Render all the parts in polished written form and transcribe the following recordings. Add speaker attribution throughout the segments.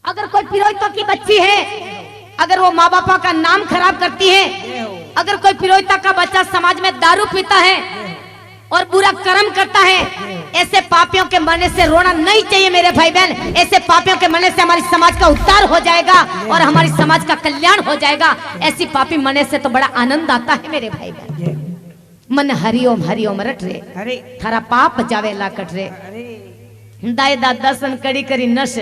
Speaker 1: अगर कोई पिरोहितों की बच्ची है, अगर वो माँ बापा का नाम खराब करती है, अगर कोई पिरोहिता का बच्चा समाज में दारू पीता है और बुरा कर्म करता है, ऐसे पापियों के मरने से रोना नहीं चाहिए मेरे भाई बहन। ऐसे पापियों के मरने से हमारी समाज का उद्धार हो जाएगा और हमारी समाज का कल्याण हो जाएगा। ऐसी पापी मरने से तो बड़ा आनंद आता है मेरे भाई बहन। मन हरिओम रट रे, थारा पाप जावे लाकट रे। दायदा दसन कड़ी करी नश,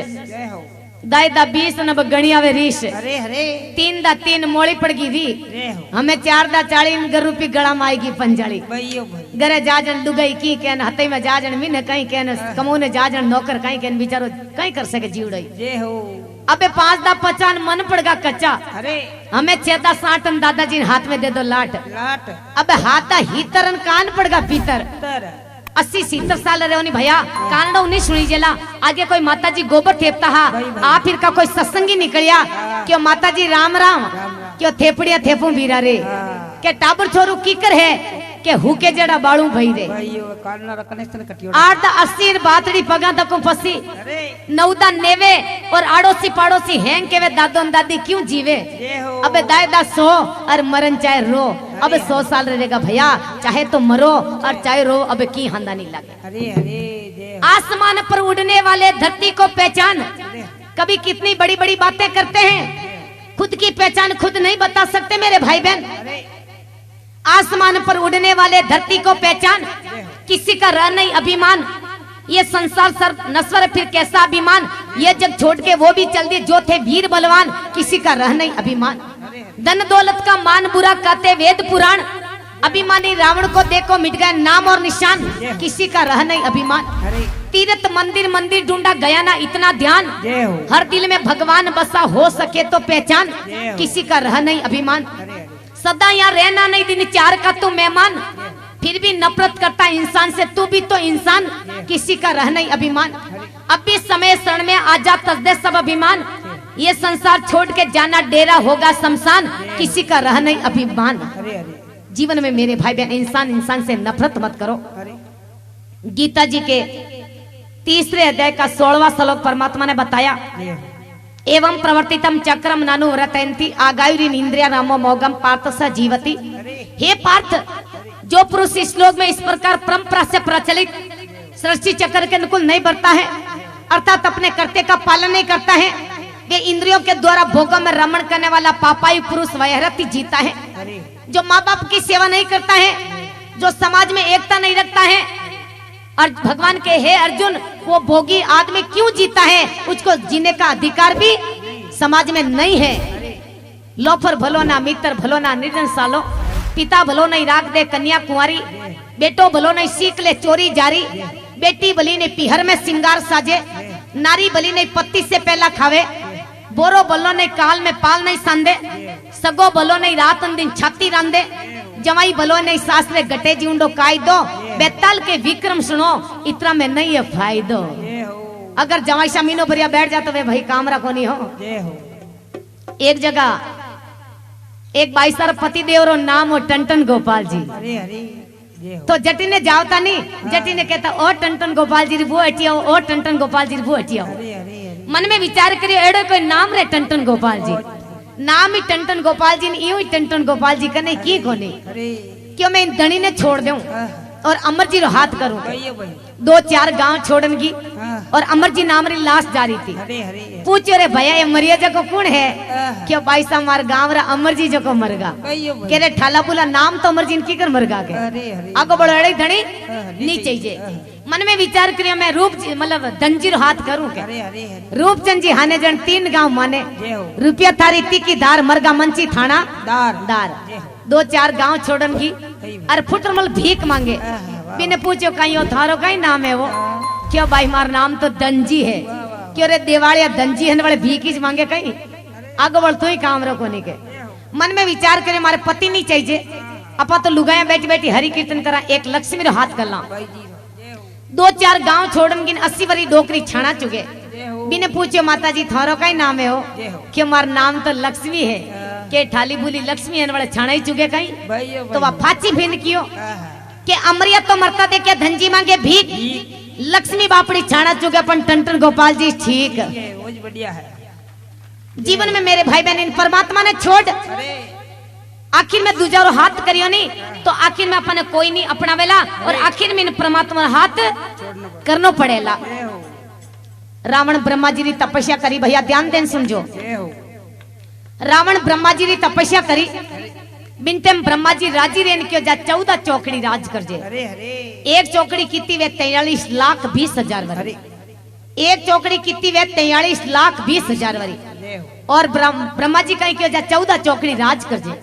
Speaker 1: दायदा 20 नब गणी आवे रीश। तीन दा 3 मोड़ी पड़गी री, हमें 4 दा 40 गरुपी गड़ा माएगी पंजाली। गरे जाजन दुगई की कहन, हते में जाजन मिन कहीं कहन, कमोने जाजन नौकर कहीं कहन, बेचारो कहीं कर सके जीवड़ई। अबे 5 दा 50 मन पड़गा कच्चा, हमें 6 दा 60 दादाजी हाथ में दे दो लाट। अबे हाथ दा हीतरन कान पड़गा पीतर। 80-70 साल रहे भैया, कानड़ा नहीं सुनी जेला। आगे कोई माताजी गोबर थेपता हा, आ फिर का कोई सत्संगी निकलिया क्यों माताजी राम राम, क्यों थेपड़िया थेपू बीरा रे, के टाबर छोरू कीकर है के हुके जड़ा बाड़ू भई रे। 8 80 बातड़ी पगा तको फसी, 9 नेवे और आड़ोसी पाड़ोसी हैंग के वे दादो दादी क्यों जीवे। अबे दायदा 100 और मरन चाहे रो। अब 100 साल रहेगा भैया, चाहे तो मरो और चाहे रो, अब की हंदा नहीं लगे। आसमान पर उड़ने वाले धरती को पहचान। कभी कितनी बड़ी बड़ी बातें करते हैं, खुद की पहचान खुद नहीं बता सकते मेरे भाई बहन। आसमान पर उड़ने वाले धरती को पहचान, किसी का रह नहीं अभिमान। ये संसार सर नश्वर फिर कैसा अभिमान, ये जग छोड़ के वो भी चल दिए जो थे वीर बलवान, किसी का रह नहीं अभिमान। धन दौलत का मान बुरा कहते वेद पुराण, अभिमानी रावण को देखो मिट गए नाम और निशान, किसी का रह नहीं अभिमान। तीर्थ मंदिर मंदिर ढूंढा गया ना इतना ध्यान, हर दिल में भगवान बसा हो सके तो पहचान, किसी का रह नहीं अभिमान। सदा यहाँ रहना नहीं दिन 4 का तू मेहमान, फिर भी नफरत करता इंसान से, तू भी तो इंसान, किसी का रह नहीं अभिमान। अब भी समय शरण में आजा तस्दे सब अभिमान, ये संसार छोड़ के जाना डेरा होगा शमशान, किसी का रह नहीं अभिमान। जीवन में मेरे भाई बहन इंसान इंसान से नफरत मत करो। गीता जी के 3रे अध्याय का 16वां श्लोक परमात्मा ने बताया, एवं प्रवर्तितम चक्रम नानु व्रतयन्ति आगायुरी इंद्रिया रामो मोगम पार्थ स जीवति। हे पार्थ, जो पुरुष इस श्लोक में इस प्रकार परंपरा से प्रचलित सृष्टि चक्र के अनुकूल नहीं बढ़ता है, अर्थात अपने कर्तव्य का पालन नहीं करता है, वे इंद्रियों के द्वारा भोगों में रमण करने वाला पापायु पुरुष वैरति जीता है। जो माँ बाप की सेवा नहीं करता है, जो समाज में एकता नहीं रखता है, और भगवान के हे अर्जुन वो भोगी आदमी क्यों जीता है, उसको जीने का अधिकार भी समाज में नहीं है। लोफर भलो ना मित्र भलो ना निर्जन सालो, पिता भलो नहीं राख दे कन्या कुंवारी, बेटो भलो नहीं सीख ले चोरी जारी, बेटी भली नहीं पीहर में सिंगार साजे, नारी भली नहीं पत्ती से पहला खावे, बोरो भलो नहीं काल में पाल नहीं संदे, सगो भलो नहीं रात दिन छाती रांदे, जवाई भलो नहीं सासरे गटे जीवंडो कायदो, बेताल के विक्रम सुनो इतना में नहीं है फायदो। अगर जवाई शामीनो भरिया बैठ जाता वे भाई कामरा को नहीं हो। एक जगह एक भाई सर पति देवरो नाम हो टंटन गोपाल जी। तो जटी ने जावता नहीं, जटी ने कहता ओ टंटन गोपाल जी वो हटिया, ओ टंटन गोपाल जी वो हटिया। मन में विचार करियो एड़ो कोई नाम रे टंटन गोपाल जी, नाम ही टंटन गोपाल जी ने, यूं ही टंटन गोपाल जी कने की कोने, क्यों मैं इन धनी ने छोड़ दूं और अमर जी रो हाथ करूं। 2-4 गांव छोड़नगी और अमर जी नाम री लाश जा रही थी। पूछो रे भैया ये मरिया जको कौन है, क्यों भाई साहब हमारे गांव रा अमर जी जको मरगा, कह रे ठाला पुला नाम तो अमर जी की कर मरगा के आगो बड़े धनी नीचे जे। मन में विचार करियो मैं रूप मतलब धनजी रो हाथ करूं के, रूपचंद जी हाने जन 3 गांव माने, रुपया थारी तीकी धार मरगा मंची थाना दार 2-4 गांव छोड़नगी और फुटरमल भीख मांगे। बिने पूछो कहीं हो थारो कहीं नाम है वो, क्यों भाई हमारा नाम तो दंजी है, क्यों रे देवालिया दंजी है वाले भीख ही मांगे कहीं आगे बढ़ तो ही काम रखो नहीं के। मन में विचार करे हमारे पति नहीं चाहिए, अपा तो लुगाया बैठी बैठी हरि कीर्तन करा, एक लक्ष्मी रो हाथ कर ला। 2-4 गांव छोड़न गिन 80 वरी डोकरी छाना चुके। बिने पूछे माता जी थारो कहीं नाम है हो, क्यों हमारा नाम तो लक्ष्मी है, के ठाली बुली लक्ष्मी है वाले छाना ही चुके कहीं। तो वह फाची भिन्न कियो के अमरिया तो मरता दे क्या धनजी मांगे भीख, लक्ष्मी बापड़ी छाना चुके अपन टंटन गोपाल जी ठीक
Speaker 2: बढ़िया है।
Speaker 1: जीवन में मेरे भाई बहन इन परमात्मा ने छोड़ आखिर में दूजा हाथ करियो नहीं तो आखिर में अपने कोई नहीं अपना वेला और आखिर में इन परमात्मा हाथ करनो पड़ेला। रावण ब्रह्मा जी री तपस्या करी, भैया ध्यान देन सुनजो। रावण ब्रह्मा जी री तपस्या करी, बिनतेम ब्रह्मा जी राजी रेन क्यों जा 14 चौकड़ी राज कर जे। एक चौकड़ी कीती वे 43,20,000 वरी, एक चौकड़ी कीती वे 43,20,000 वरी और ब्रह्मा जी कहीं क्यों जा 14 चौकड़ी राज कर जे।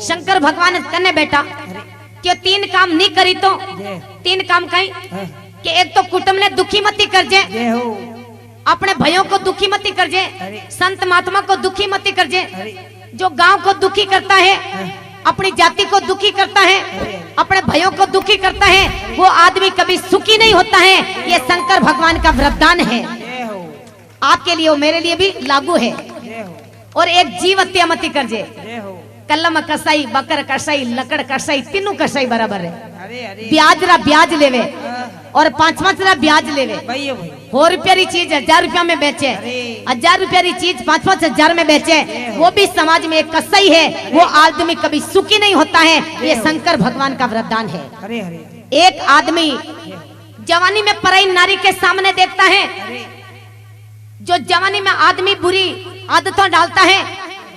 Speaker 1: शंकर भगवान कने बेटा क्यों 3 काम नहीं करी तो 3 काम कहीं कि एक तो कुटुंब ने दुखी मती कर जे, अपने भाइयों को दुखी मती कर जे, संत महात्मा को दुखी मती कर जे। जो गांव को दुखी करता है, अपनी जाति को दुखी करता है, अपने भाइयों को दुखी करता है, वो आदमी कभी सुखी नहीं होता है। ये शंकर भगवान का वरदान है, आपके लिए और मेरे लिए भी लागू है। और एक जीव हत्या मती कर जे, कलम कसाई, बकर कसाई, लकड़ कसाई, तीनों कसाई बराबर है। ब्याज रा ब्याज लेवे और 5-5 रा ब्याज लेवे। 100 रुपया री चीज 1000 रुपया में बेचे, 1000 रुपया री चीज 5-5 हजार में बेचे, वो भी समाज में एक कसाई है। वो आदमी कभी सुखी नहीं होता है। ये शंकर भगवान का वरदान है। एक आदमी जवानी में पराई नारी के सामने देखता है, जो जवानी में आदमी बुरी आदतों डालता है,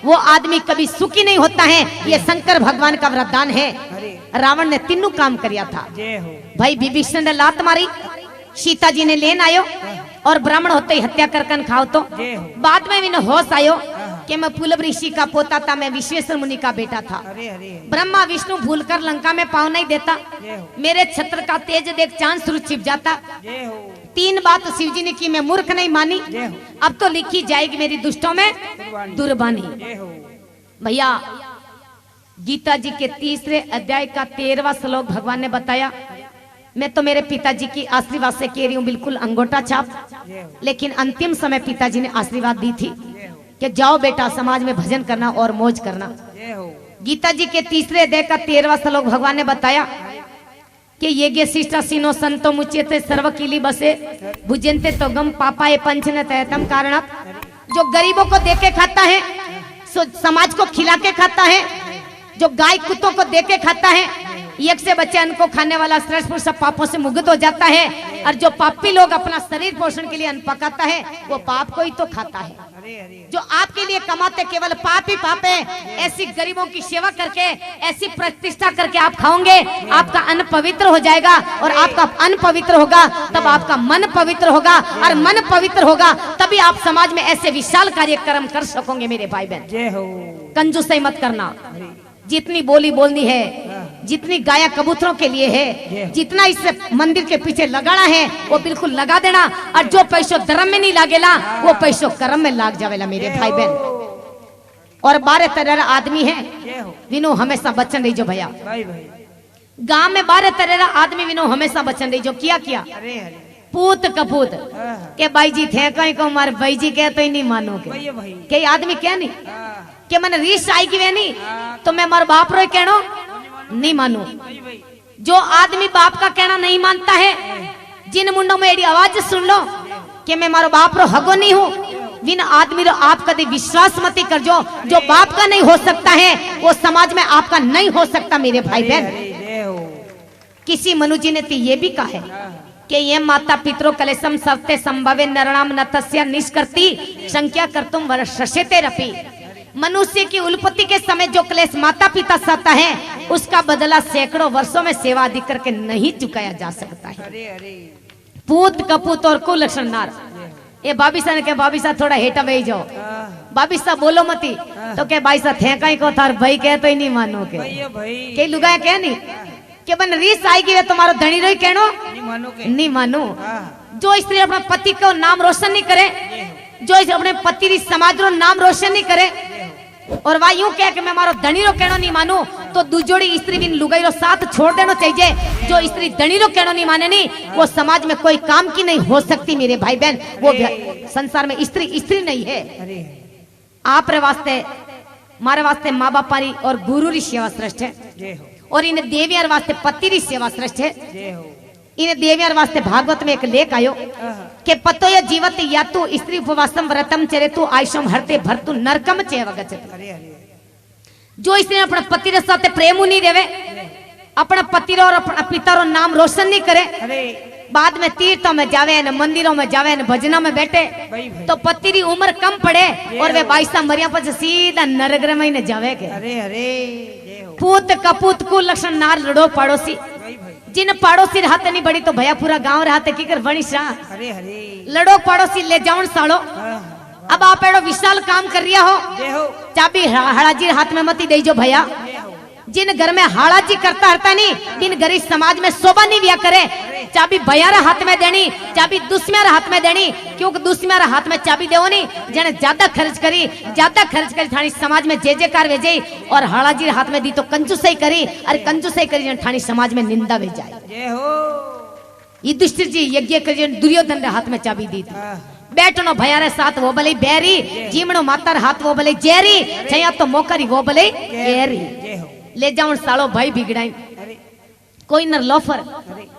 Speaker 1: वो आदमी कभी सुखी नहीं होता है। ये शंकर भगवान का वरदान है। रावण ने तीनों काम किया था। भाई विभीषण ने लात मारी, सीता जी ने लेन आयो और ब्राह्मण होते ही हत्या कर खाओ तो बाद में भी न होश आयो कि मैं पुलव ऋषि का पोता था, मैं विश्वेश्वर मुनि का बेटा था। ब्रह्मा विष्णु भूलकर लंका में पाँव नहीं देता, मेरे छत्र का तेज देख चांद सूरज छिप जाता। 3 बात शिव जी ने की, मैं मूर्ख नहीं मानी, अब तो लिखी जाएगी मेरी दुष्टों में दुर्बानी। भैया गीता जी के 3 अध्याय का 13वां श्लोक भगवान ने बताया, मैं तो मेरे पिताजी की आशीर्वाद से कह रही हूँ, बिल्कुल अंगूठा छाप, लेकिन अंतिम समय पिताजी ने आशीर्वाद दी थी कि जाओ बेटा समाज में भजन करना और मौज करना। गीता जी के 3 अध्याय का 13वां श्लोक भगवान ने बताया कि ये शिष्टा सीनो संतो मुच्यते सर्वकीली बसे भुजंते तो गम पापाए पंचन तयतम कारणात। जो गरीबों को देके खाता है, समाज को खिला के खाता है, जो गाय कुत्तों को देके खाता है, एक से बच्चे अन्न को खाने वाला श्रेष्ठ सब पापों से मुक्त हो जाता है। और जो पापी लोग अपना शरीर पोषण के लिए अन्न पकाता है, वो पाप को ही तो खाता है। जो आपके लिए कमाते केवल पाप ही पाप है। ऐसी गरीबों की सेवा करके, ऐसी प्रतिष्ठा करके आप खाओगे, आपका अन्न पवित्र हो जाएगा। और आपका अन्न पवित्र होगा तब आपका मन पवित्र होगा, और मन पवित्र होगा तभी आप समाज में ऐसे विशाल कार्यक्रम कर सकोगे। मेरे भाई बहन, कंजूसी मत करना। जितनी बोली बोलनी है, जितनी गाया कबूतरों के लिए है, जितना इस मंदिर के पीछे लगाना है वो बिल्कुल लगा देना। और जो पैसों धर्म में नहीं लागेला, वो पैसों कर्म में लाग जावेला मेरे भाई बहन। और 12 तरह आदमी है विनो हमेशा बचन रही जो भैया। गांव में 12 तरह आदमी विनो हमेशा बचन रही जो किया पूत कपूत के भाई जी थे कहीं को मारे भाई जी कह तो ही नहीं मानोगे के आदमी क्या नहीं के मन रीस आएगी वे नहीं तो मैं मार बाप रो कहनो नहीं मानू। जो आदमी बाप का कहना नहीं मानता है, जिन मुंडों में एडी आवाज सुन लो कि मैं मारो बाप रो हगो नहीं हूँ, विन आदमी रो आप कभी विश्वास मत कर जो बाप का नहीं हो सकता है वो समाज में आपका नहीं हो सकता। मेरे भाई बहन, किसी मनुजी ने तो ये भी कहा है कि ये माता पितरो कलेशम सत्य संभवे नरणाम नतस्य निष्कर्ति संख्या कर्तुम वर्षते रपि। मनुष्य की उत्पत्ति के समय जो क्लेश माता पिता सहता है उसका बदला सैकड़ों वर्षों में सेवा आदि करके नहीं चुकाया जा सकता है। पूत कपूत और कुलक्षण नार ये बाबी सा ने के बाबी सा थोड़ा हेटा बही जाओ, बाबी सा बोलो मती तो के भाई सा थे कहीं को थार भाई कह तो ही नहीं मानो के लुगाया कह नहीं के बन रीस आएगी वे तुम्हारो धनी रही कहनो नहीं मानो। जो स्त्री अपने पति को नाम रोशन नहीं करे, जो अपने पति समाज रो नाम रोशन नहीं करे और वह यूं कह के मैं मारो धनी रो कहनो नहीं मानू तो दूजोड़ी स्त्री बिन लुगाई रो साथ छोड़ देना चाहिए। जो स्त्री धनी रो कहनो नहीं माने नहीं वो समाज में कोई काम की नहीं हो सकती। मेरे भाई बहन, वो संसार में स्त्री नहीं है। आप वास्ते मारे वास्ते माँ बापा री और गुरु री सेवा श्रेष्ठ है और इन देवी वास्ते पति री सेवा श्रेष्ठ है। इन देवियार वास्ते भागवत में एक लेख आयो के पतो ये जीवत या तू स्त्री उपवासम व्रतम चरे तू आयुषम हरते भरतु नरकम चेव गच्छति। जो स्त्री अपने पति रे साथे प्रेम नहीं रेवे, अपना पति रो और अपना पिता रो नाम रोशन नहीं करे, बाद में तीर्थों में जावे न मंदिरों में जावे न भजनों में बैठे तो पति की उम्र कम पड़े और वे बाईसा मरिया पर सीधा नरक में न जावे के। पूत कपूत को लक्षण नार लड़ो पड़ोसी, जिन पड़ोसी रहते नहीं बड़ी तो भैया पूरा गांव रहते की कर बनी शाह लड़ो पड़ोसी ले जाओ सालो। अब आप एडो विशाल काम कर रिया हो, चाबी हाड़ाजी हाथ में मती दे जो भैया। जिन घर में हाड़ाजी करता हरता नहीं, जिन गरीब समाज में शोभा नहीं दिया करे, चाबी भैया हाथ में देनी, चाबी दुश्मन हाथ में देनी, क्योंकि दुश्मन हाथ में चाबी देवो नहीं जने ज्यादा खर्च करी थानी समाज में जे कार भेजे और हाड़ाजी हाथ में दी तो कंजूसई करी, अरे कंजूसई करी जन थानी समाज में निंदा भेजाई। युधिष्ठिर जी यज्ञ करी दुर्योधन रे हाथ में चाबी दी थी। बैठनो भैया रे साथ वो भले बैरी, जीमणो मातार हाथ वो भले जेरी, छया तो मोकरी वो भले एरी। ले जाओ सालो भाई बिगड़ाई कोई न लोफर,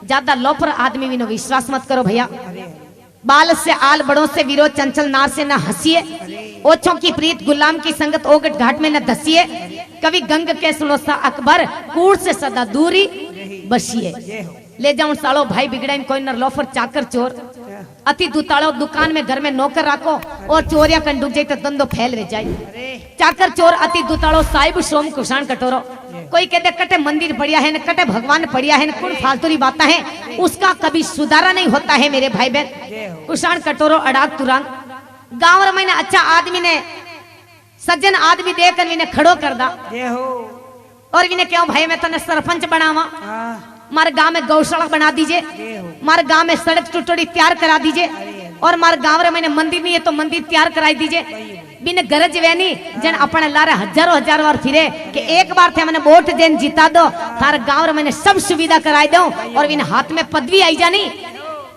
Speaker 1: ज्यादा लोफर आदमी भी नो विश्वास मत करो भैया। बाल से आल बड़ों से विरोध चंचल नार से न हंसिए, ओछों की प्रीत गुलाम की संगत ओगट घाट में न धसिए। कभी गंग के सुनो सा अकबर कूड़ से सदा दूरी बसिए। ले जाओ सालो भाई बिगड़ाई कोई न लोफर चाकर चोर, अति दुताड़ो दुकान में घर में नौकर राखो और चोरिया कंडूक जाए तो धंधो फैल वे जाए। चाकर चोर अति दुताड़ो साहिब सोम कुशान कटोरो, कोई कहते कटे मंदिर बढ़िया है न कटे भगवान बढ़िया है न कुल फालतूरी बातें हैं, उसका कभी सुधारा नहीं होता है मेरे भाई बहन। कुशान कटोरो अड़ाग तुरंग गाँव में अच्छा आदमी ने सज्जन आदमी देखकर विने खड़ो कर दा और विने क्यों भाई मैं तने सरपंच बनावा, मारे गांव में गौशाला बना दीजिए, मारे गांव में सड़क टुटोड़ी तैयार करा दीजिए और मारे गांव रे मैंने मंदिर नहीं है तो मंदिर तैयार कराई दीजिए। बिन गरज वेनी जन अपने लारे हजारों बार फिरे कि एक बार थे मैंने वोट देन जीता दो, थारे गांव रे मैंने सब सुविधा कराई दो और बिन हाथ में पदवी आई जानी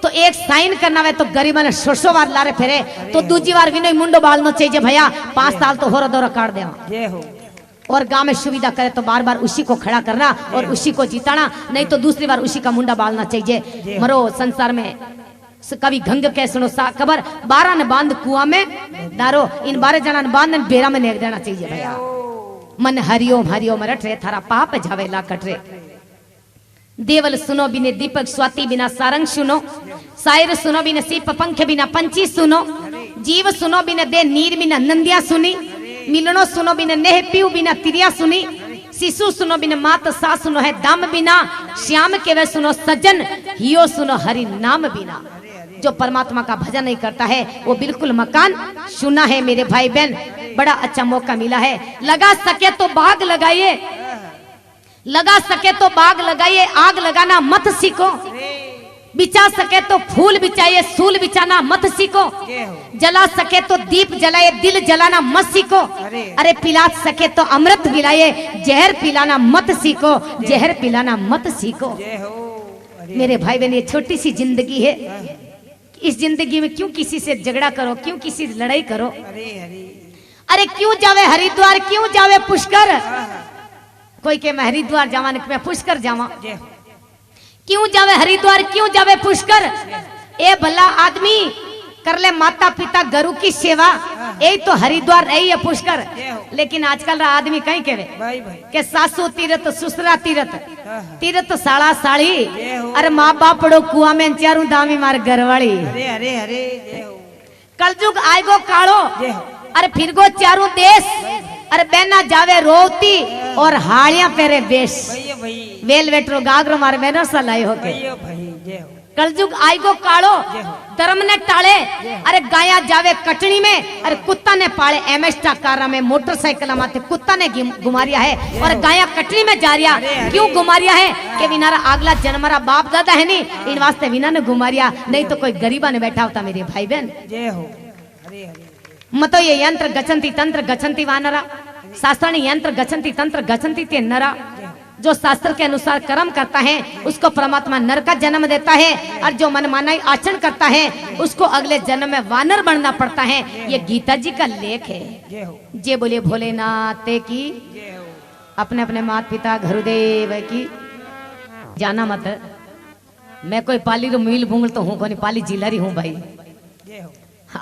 Speaker 1: तो एक साइन करना वे तो गरीब ने 600 बार लारे फिरे तो दूजी बार विनोय मुंडो बालनो चाहिए भैया, 5 साल तो होरो दौरा काट देवा और गांव में सुविधा करे तो बार बार उसी को खड़ा करना और उसी को जिताना, नहीं तो दूसरी बार उसी का मुंडा बालना चाहिए। मरो संसार में कभी गंग के सुनो सा खबर 12 ने बांध कुआं में डारो, इन 12 जना ने बांध बेरा में नेक देना चाहिए भैया। मन हरिओम हरिओम रट रे थारा पाप जावे ला कट रे। देवल सुनो बिने दीपक स्वाति बिना सारंग सुनो, शायर सुनो बिना सीप पंख बिना पंची सुनो, जीव सुनो बिना दे नीर बिना नंदिया सुनी, मिलनो सुनो बिना नेह पीऊ बिना तिरिया सुनी, शिशु सुनो बिना मात सा सुनो है दाम बिना, श्याम के वे सुनो सज्जन हियो सुनो हरि नाम बिना। जो परमात्मा का भजन नहीं करता है वो बिल्कुल मकान सुना है मेरे भाई बहन। बड़ा अच्छा मौका मिला है, लगा सके तो बाग लगाइए, लगा सके तो बाग लगाइए, आग लगाना मत सीखो, बिछा सके तो फूल बिछाइए, सूल बिछाना मत सीखो, जला सके तो दीप जलाए, दिल जलाना मत सीखो, अरे पिला सके तो अमृत पिलाइए, जहर पिलाना मत सीखो, जहर पिलाना मत सीखो। मेरे भाई बहन ये छोटी सी जिंदगी है, इस जिंदगी में क्यों किसी से झगड़ा करो, क्यों किसी से लड़ाई करो, अरे क्यों जावे हरिद्वार, क्यों जावे पुष्कर, कोई के मैं हरिद्वार जावा मैं पुष्कर जावा, क्यों जावे हरिद्वार, क्यों जावे पुष्कर। ए भला आदमी कर ले माता पिता गुरु की सेवा, यही तो हरिद्वार यही है पुष्कर। लेकिन आजकल रा आदमी कहीं कहे के सासू तीरथ ससुरा तीरथ, तीरथ साला साड़ी, अरे माँ बाप पड़ो कुआ में चारू दामी मार घरवाली। कलयुग आएगो कालो, अरे फिर गो चारू देश, अरे बहना जावे रोती और हाड़िया पेरे बेश, वेल वेटरो गागरो मारे बैनर सा लाए होके। कलयुग आएगो कालो, धर्म ने टाले, अरे गाया जावे कटनी में, अरे कुत्ता ने पाले एमएस्टा कारा में, मोटरसाइकिल माथे कुत्ता ने घुमारिया है और गाया कटनी में जा रिया। क्यों घुमारिया है कि विनारा अगला जन्मरा बाप दादा है नहीं, इन वास्ते विना ने घुमारिया, नहीं तो कोई गरीबा ने बैठा होता मेरे भाई बहन। मतो ये यंत्र गचंती तंत्र गचंती वानरा, शास्त्राणी यंत्र गचंती तंत्र गचंती ते नरा। जो शास्त्र के अनुसार कर्म करता है उसको परमात्मा नर का जन्म देता है, और जो मनमाना आचरण करता है उसको अगले जन्म में वानर बनना पड़ता है। ये गीता जी का लेख है। जे बोले भोलेनाथ की, अपने अपने माता पिता गुरुदेव की, जाना मत मैं कोई पाली रो मील भूंगल तो हूँ कोई पाली जिलरी हूँ भाई।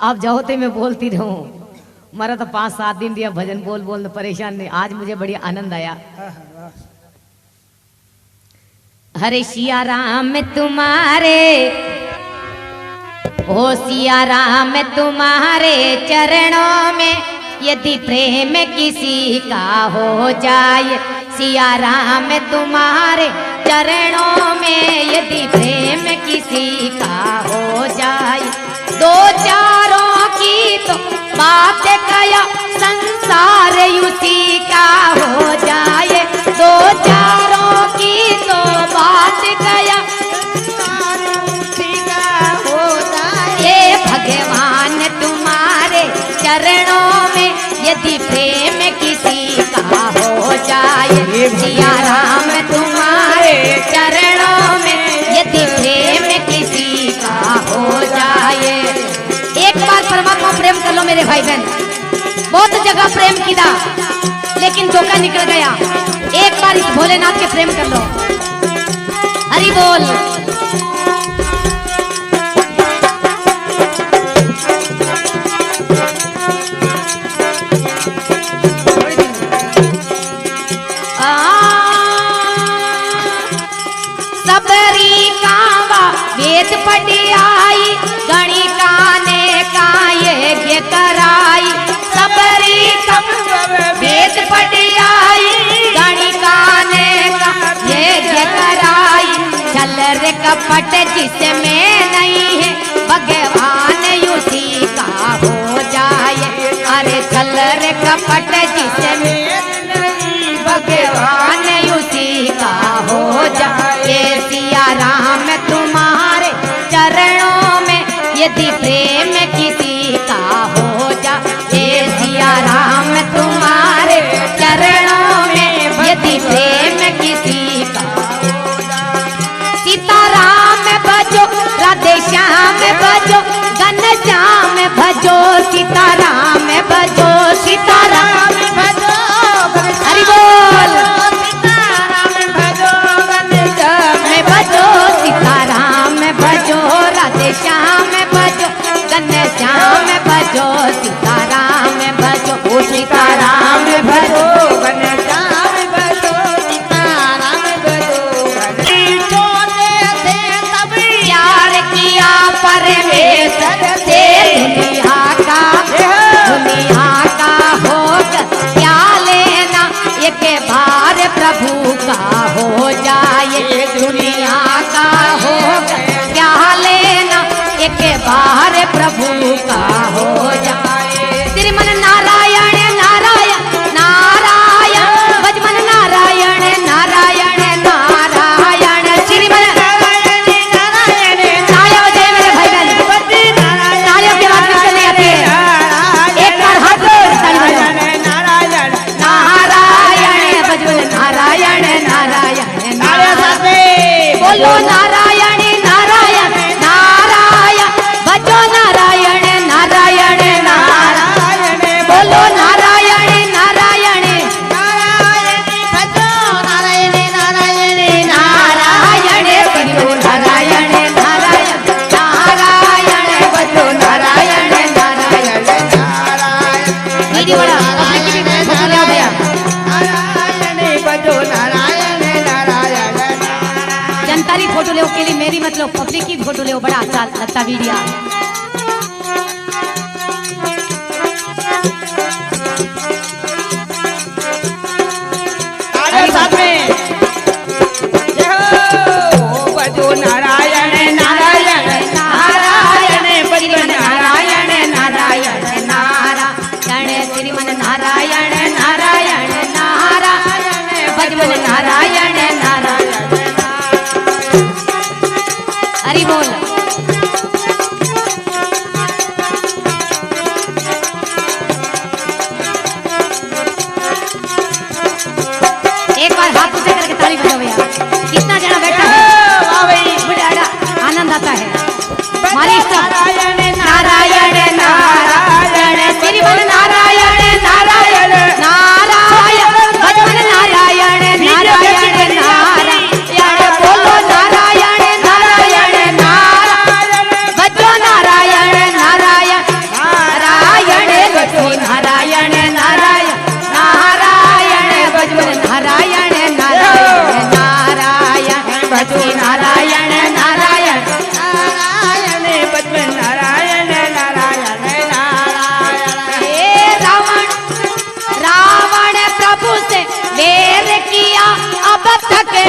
Speaker 1: आप जाओ तो मैं बोलती रहूं। मेरा तो 5-7 दिन दिया भजन बोल बोल परेशान नहीं। आज मुझे बड़ी आनंद आया। हरे सिया राम तुम्हारे, ओ सिया राम तुम्हारे चरणों में यदि प्रेम किसी का हो जाए, सिया राम तुम्हारे चरणों में यदि प्रेम किसी का हो जाए, दो चारों की तो बात कया संसार उसी का हो जाए, दो चारों की तो बात कया उसी का हो जाए। ये भगवान तुम्हारे चरणों में यदि प्रेम किसी का हो जाए, सिया राम तुम्हारे चरणों में यदि प्रेम किसी का हो जाए। एक बार परमात्मा प्रेम कर लो मेरे भाई बहन। बहुत जगह प्रेम किया लेकिन धोखा निकल गया। एक बार इस भोलेनाथ के प्रेम कर लो। हरि बोल। सबरी कावा वेद पढ़ी आई, गणी काने का यज्ञ कराई, सबरी वेद पढ़ी आई, गणी काने का यज्ञ कराई, छल रे कपट जिसमें नहीं है भगवान उसी का हो जाए। अरे छल रे कपट जिसमें नहीं भगवान उसी का हो जाए। सिया राम तुम्हारे चरणों में यदि प्रेम किसी का हो जाए, सिया राम तुम्हारे चरणों में यदि प्रेम किसी का हो जाए। सीताराम भजो राधे श्याम भजो घनश्याम भजो, सीताराम भजो सीताराम भजो, हरि बोल। सीताराम भजो राधे श्याम भजो घनश्याम भजो, सीताराम भजो ओ सीताराम भजो घनश्याम भजो, सीताराम भजो। तब प्यार किया परमेश्वर से दुनिया का होकर क्या लेना, एक बार प्रभु का हो जाए, दुनिया का होकर क्या लेना, एक बार प्रभु का हो जाए। श्रीमन नारायण नारायण नारायण, भजमन नारायण नारायण नारायण, श्रीमन नारायण नारायण नारायण। जय मेरे भाई बहन, नारायण की बात करने आते हैं। एक बार हाथ नारायण नारायण नारायण, भजमन नारायण नारायण नारायण, बोलो नारायण नारायण नारायण, भजो नारायण नारायण नारायण, बोलो नारायण नारायण नारायण, भजो नारायण नारायण नारायण, बोलो नारायण नारायण नारायण, भजो नारायण नारायण नारायण। दीदी बड़ा फोटो ले भैया, भजो नारायण नारायण। जनता की फोटो ले के लिए मेरी मतलब पब्लिक की फोटो ले, बड़ा अच्छा लगता वीडियो। साथ में भजो नारायण नारायण नारायण, भजो नारायण नारायण नारायण, श्रीमन नारायण नारायण नारायण, भजो नारायण नारायण। हरि बोल।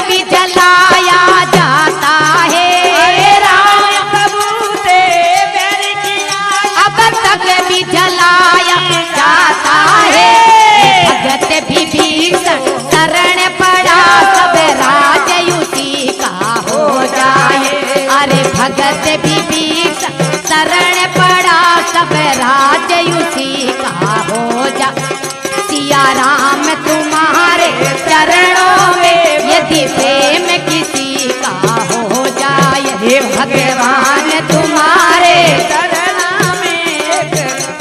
Speaker 1: भी जलाया जाता है, अब तक भी जलाया जाता है। भगत विभीषण शरण पड़ा, सब राज उसी का हो जाए। अरे भगत विभीषण शरण पड़ा, सब राज उसी का हो जा। सिया राम तुम्हारे चरणों में यदि प्रेम किसी का हो जाए, हे भगवान तुम्हारे
Speaker 2: चरणों में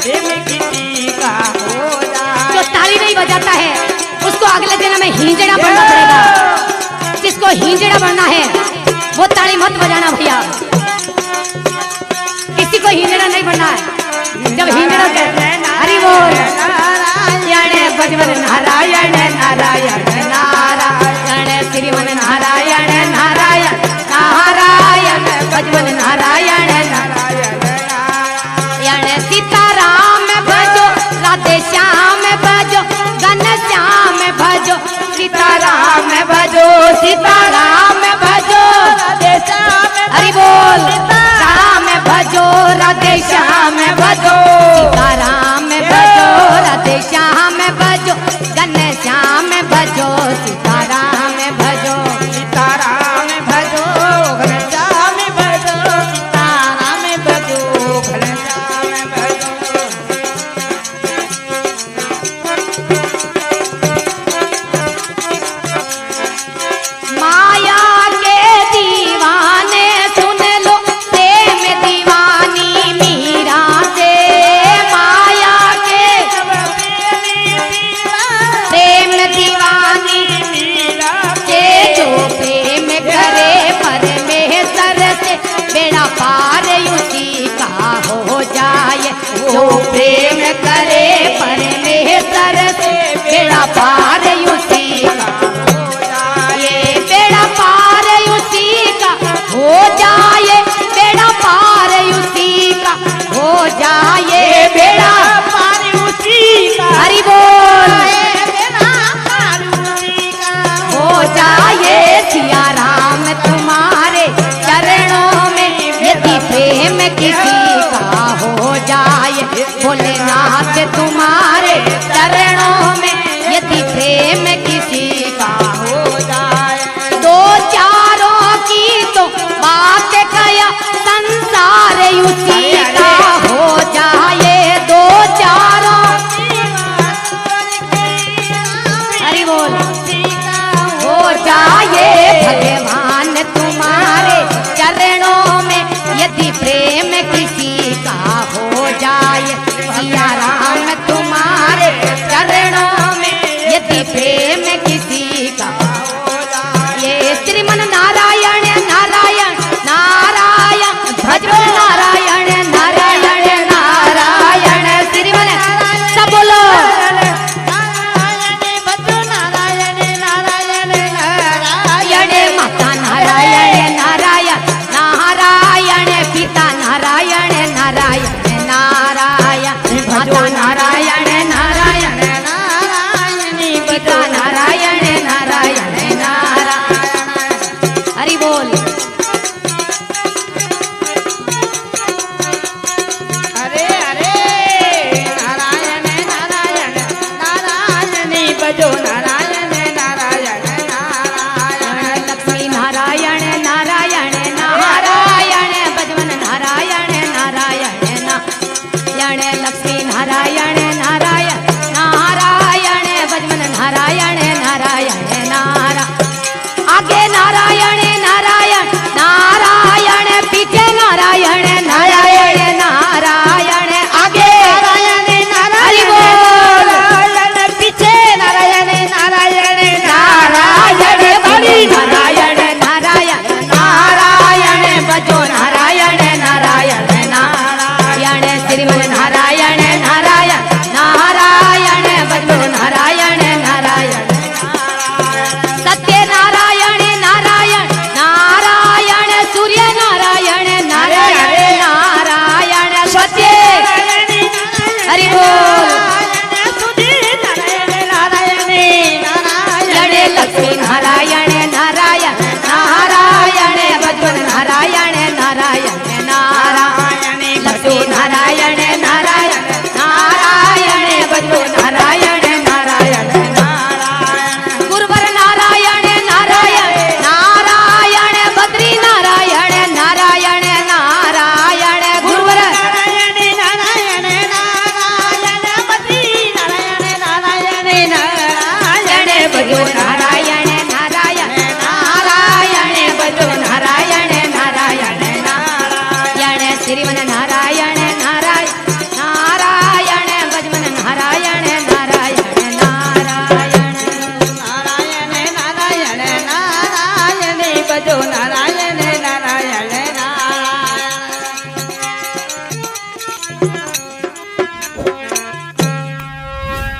Speaker 2: प्रेम किसी का हो जाए।
Speaker 1: जो ताली नहीं बजाता है उसको अगले जन्म में हिंजड़ा बनना पड़ेगा। जिसको हिंजड़ा बनना है वो ताली मत बजाना भैया, किसी को हिंजड़ा नहीं बनना है। जब हिंजड़ा हरि बोल नारायण भजवन नारायण नारायण नारायण श्रीमन नारायण नारायण नारायण भजवन नारायण नारायण सीताराम भजो राधे श्याम भजो घन श्याम भजो सीताराम भजो सीताराम भजो राधे श्याम हरि बोल राम भजो राधे श्याम भजो सीताराम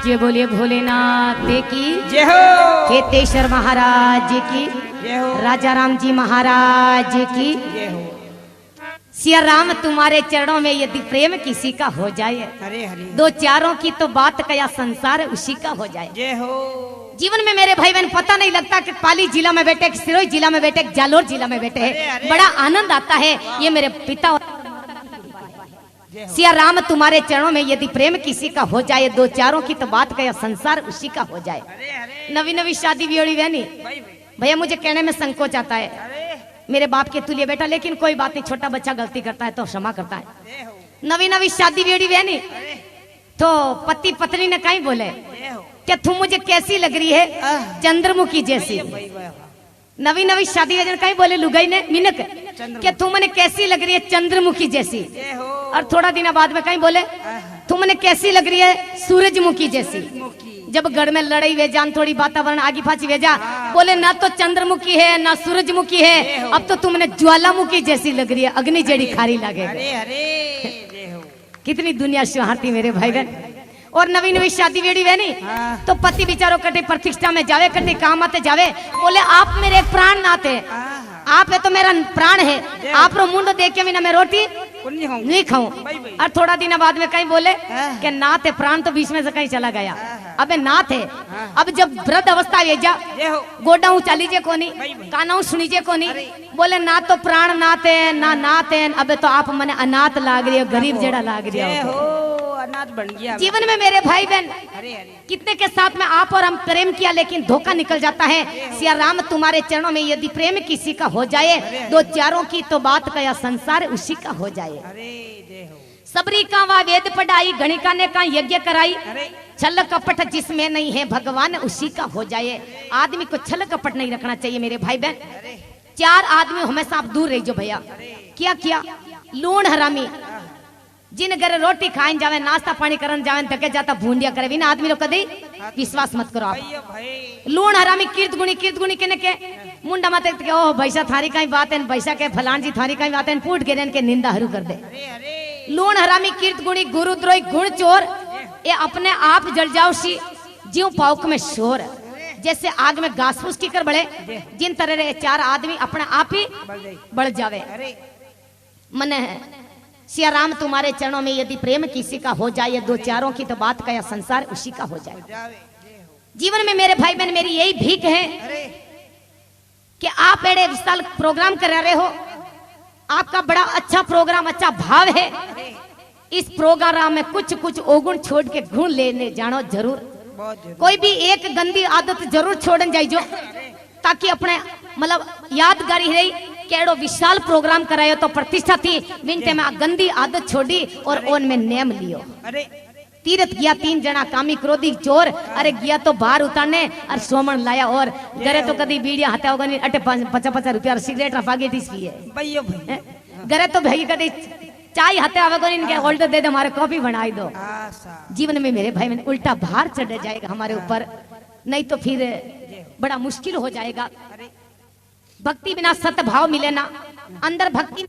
Speaker 1: जय बोलिए भोलेनाथ की
Speaker 2: जय हो,
Speaker 1: केतेश्वर महाराज की,
Speaker 2: जय हो,
Speaker 1: राजा राम जी महाराज की।
Speaker 2: जय हो।
Speaker 1: सिया राम तुम्हारे चरणों में यदि प्रेम किसी का हो जाए,
Speaker 2: हरे हरे,
Speaker 1: दो चारों की तो बात कया संसार उसी का हो जाए।
Speaker 2: जय हो।
Speaker 1: जीवन में मेरे भाई बहन पता नहीं लगता कि पाली जिला में बैठे, सिरोही जिला में बैठे, जालोर जिला में बैठे
Speaker 2: अरे,
Speaker 1: हैं।
Speaker 2: अरे।
Speaker 1: बड़ा आनंद आता है। ये मेरे पिता और
Speaker 2: जय हो।
Speaker 1: सिया राम तुम्हारे चरणों में यदि प्रेम किसी का हो जाए, दो चारों की तो बात कया संसार उसी का हो जाए।
Speaker 2: अरे अरे,
Speaker 1: नवी नवी शादी ब्योड़ी बहनी
Speaker 2: भाई
Speaker 1: भैया, मुझे कहने में संकोच आता है,
Speaker 2: अरे,
Speaker 1: मेरे बाप के तुल्य बेटा, लेकिन कोई बात नहीं, छोटा बच्चा गलती करता है तो क्षमा करता है।
Speaker 2: जय हो,
Speaker 1: नवी नवी शादी ब्योड़ी बहनी
Speaker 2: अरे,
Speaker 1: तो पति पत्नी ने कहीं बोले
Speaker 2: जय हो।
Speaker 1: कि तुम मुझे कैसी लग रही है, चंद्रमुखी जैसी।
Speaker 2: भाई भाई,
Speaker 1: नवी नवी शादी वजन कहीं बोले लुगाई ने मिनक कि तुम मैंने कैसी लग रही है, चंद्रमुखी जैसी।
Speaker 2: जय हो।
Speaker 1: और थोड़ा दिन बाद में कहीं बोले तुम मैंने कैसी लग रही है, सूरजमुखी जैसी।
Speaker 2: मुखी,
Speaker 1: जब गढ़ में लड़ाई वे जान, थोड़ी वातावरण आगी फाची वे जा, बोले ना तो चंद्रमुखी है ना सूरजमुखी है, अब तो तुमने ज्वालामुखी जैसी लग रही है, अग्नि जड़ी खारी लगे।
Speaker 2: अरे अरे, जय हो।
Speaker 1: कितनी दुनिया सुहारती मेरे भाई बहन। और नवी नवी शादी बेड़ी बहनी
Speaker 2: हाँ।
Speaker 1: तो पति बिचारो कटे प्रतिष्ठा में जावे, कटे काम आते जावे, बोले आप मेरे एक प्राण नाते, आप है तो मेरा प्राण है, आप रो मुंडो देख के भी ना मैं रोटी
Speaker 2: पुण्य हो।
Speaker 1: नहीं खाऊं।
Speaker 2: भाई, भाई।
Speaker 1: और थोड़ा दिन बाद में कहीं बोले
Speaker 2: हाँ।
Speaker 1: कि नाथ है, प्राण तो बीच में से कहीं चला गया।
Speaker 2: हाँ।
Speaker 1: अबे नाथ है,
Speaker 2: हाँ।
Speaker 1: अब जब वृद्ध अवस्था ये जा,
Speaker 2: जय हो।
Speaker 1: गोडाऊ चालीजे कोनी,
Speaker 2: भाई, भाई।
Speaker 1: कानाऊ सुनीजे कोनी,
Speaker 2: अरे।
Speaker 1: बोले ना तो प्राण नाथ है ना नाथ है, अबे तो आप मने अनाथ लाग रही हो, गरीब जड़ा लाग रही
Speaker 2: जय
Speaker 1: हो।
Speaker 2: हो, अनाथ बन गया।
Speaker 1: जीवन में मेरे भाई बहन
Speaker 2: अरे अरे,
Speaker 1: कितने के साथ में आप और हम प्रेम किया, लेकिन धोखा निकल जाता है। सिया राम तुम्हारे चरणों में यदि प्रेम किसी का हो जाए, दो चारों की तो बात कया संसार उसी का हो जाए।
Speaker 2: अरे, जय हो।
Speaker 1: सबरी का वा वेद पढ़ाई, गणिका ने का यज्ञ कराई,
Speaker 2: अरे,
Speaker 1: छल कपट जिसमें नहीं है भगवान उसी का हो जाए। आदमी को छल कपट नहीं रखना चाहिए मेरे भाई बहन।
Speaker 2: अरे,
Speaker 1: चार आदमी हमेशा आप दूर रहिए भैया। क्या किया, लूण हरामी, जिन घर रोटी खाइन जावे, नाश्ता पानी करन जावे, थके जाता भूंडिया करे भी ना आदमी लोग कदी विश्वास मत करो आप।
Speaker 2: भाई भाई,
Speaker 1: लूण हरामी कीर्त गुणी केने के मुंडा माते के ओ भैसा थारी काई बात है, भैसा के फलान जी थारी काई बात है, फूट गिरन के निंदा हरू कर दे।
Speaker 2: अरे अरे,
Speaker 1: लूण हरामी कीर्त गुणी गुरुद्रोही गुण चोर, ये अपने आप जल जाओ सी जीव पाउक में शोर। जैसे आग में घास फूस की कर बढ़े, जिन तरह रे चार आदमी अपने आप ही
Speaker 2: बढ़ गई।
Speaker 1: बढ़ जावे।
Speaker 2: अरे,
Speaker 1: मने सिया राम तुम्हारे चरणों में यदि प्रेम किसी का हो जाए, दो चारों की तो बात कया संसार उसी का हो जाए।
Speaker 2: जावे, जय हो।
Speaker 1: जीवन में मेरे भाई बहन मेरी यही भीख है
Speaker 2: अरे,
Speaker 1: कि आप एड़े विशाल प्रोग्राम करा रहे हो, आपका बड़ा अच्छा प्रोग्राम, अच्छा भाव है। इस प्रोग्राम में कुछ कुछ ओगुण छोड़ के गुण लेने जानो जरूर।
Speaker 2: बहुत जरूरी।
Speaker 1: कोई भी एक गंदी आदत जरूर छोड़न जाइजो, ताकि अपने मतलब यादगारी रही केड़ो विशाल प्रोग्राम करायो तो प्रतिष्ठा थी। मिनटे में आ गंदी आदत छोड़ी और ओन में नेम लियो।
Speaker 2: अरे,
Speaker 1: तीरथ गया 3 जना कामी क्रोधी चोर, अरे गया तो बाहर उतारने और सोमन लाया, और घरे तो कदी बीड़िया हाथे होगा नहीं, अटे 50-50 रुपया सिगरेट रफागे थी पिए।
Speaker 2: भाई भाई,
Speaker 1: घरे तो भाई कदी चाय हाथे आवेगा नहीं, इनके ऑर्डर दे दो, हमारे कॉफी बनाई दो।
Speaker 2: आशा,
Speaker 1: जीवन में मेरे भाई में उल्टा भार चढ़ जाएगा हमारे ऊपर, नहीं तो फिर बड़ा मुश्किल हो जाएगा।
Speaker 2: अरे,
Speaker 1: भक्ति बिना सत भाव मिले ना, अंदर भक्ति